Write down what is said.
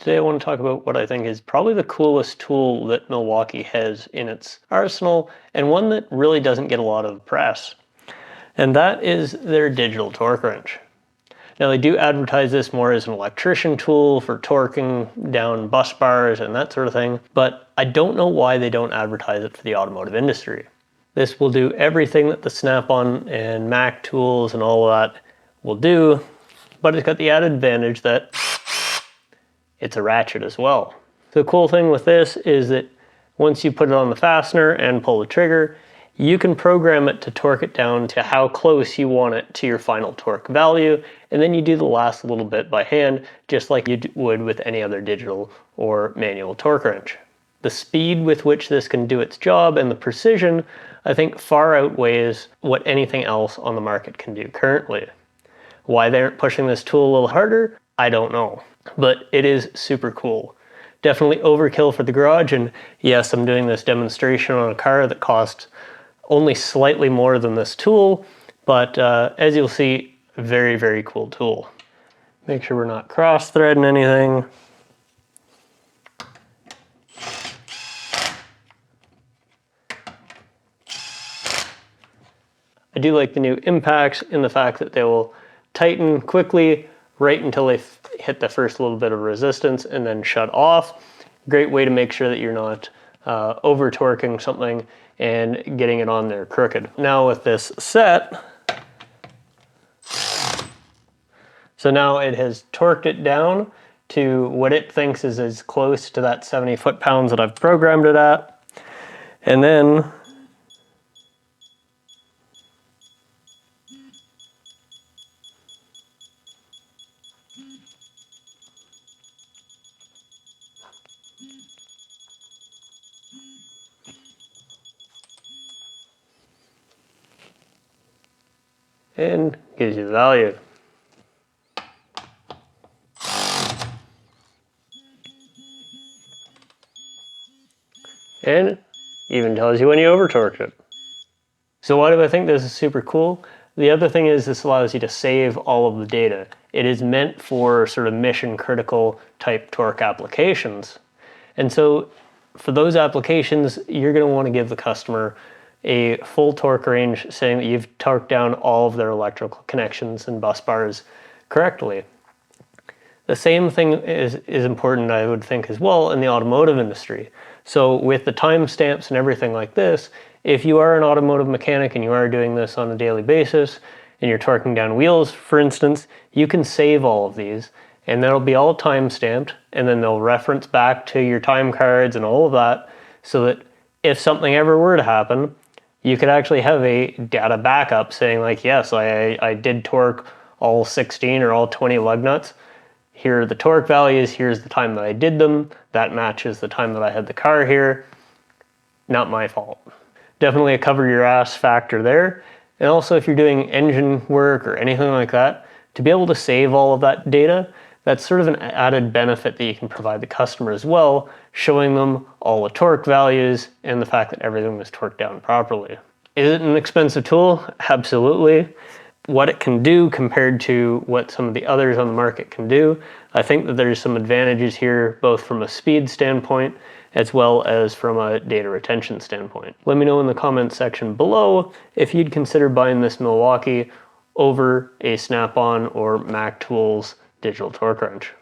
Today I want to talk about what I think is probably the coolest tool that Milwaukee has in its arsenal, and one that really doesn't get a lot of press. And that is their digital torque wrench. Now they do advertise this more as an electrician tool for torquing down bus bars and that sort of thing, but I don't know why they don't advertise it for the automotive industry. This will do everything that the Snap-on and Mac tools and all of that will do, but it's got the added advantage that it's a ratchet as well. The cool thing with this is that once you put it on the fastener and pull the trigger, you can program it to torque it down to how close you want it to your final torque value, and then you do the last little bit by hand, just like you would with any other digital or manual torque wrench. The speed with which this can do its job and the precision, I think, far outweighs what anything else on the market can do currently. Why they aren't pushing this tool a little harder, I don't know. But it is super cool. Definitely overkill for the garage, and yes, I'm doing this demonstration on a car that costs only slightly more than this tool, but as you'll see, very, very cool tool. Make sure we're not cross-threading anything. I do like the new impacts in the fact that they will tighten quickly right until they hit the first little bit of resistance and then shut off. Great way to make sure that you're not over torquing something and getting it on there crooked. Now with this set, so now it has torqued it down to what it thinks is as close to that 70 foot-pounds that I've programmed it at. And then and gives you the value. And even tells you when you over torqued it. So why do I think this is super cool? The other thing is this allows you to save all of the data. It is meant for sort of mission critical type torque applications. And so for those applications, you're going to want to give the customer a full torque range saying that you've torqued down all of their electrical connections and bus bars correctly. The same thing is important, I would think, as well in the automotive industry. So with the timestamps and everything like this, if you are an automotive mechanic and you are doing this on a daily basis and you're torquing down wheels, for instance, you can save all of these and that'll be all time stamped, and then they'll reference back to your time cards and all of that, so that if something ever were to happen, you could actually have a data backup saying like, yes, I did torque all 16 or all 20 lug nuts. Here are the torque values, here's the time that I did them, that matches the time that I had the car here. Not my fault. Definitely a cover your ass factor there. And also if you're doing engine work or anything like that, to be able to save all of that data, that's sort of an added benefit that you can provide the customer as well, showing them all the torque values and the fact that everything was torqued down properly. Is it an expensive tool? Absolutely. What it can do compared to what some of the others on the market can do, I think that there's some advantages here, both from a speed standpoint as well as from a data retention standpoint. Let me know in the comments section below if you'd consider buying this Milwaukee over a Snap-on or Mac Tools digital torque wrench.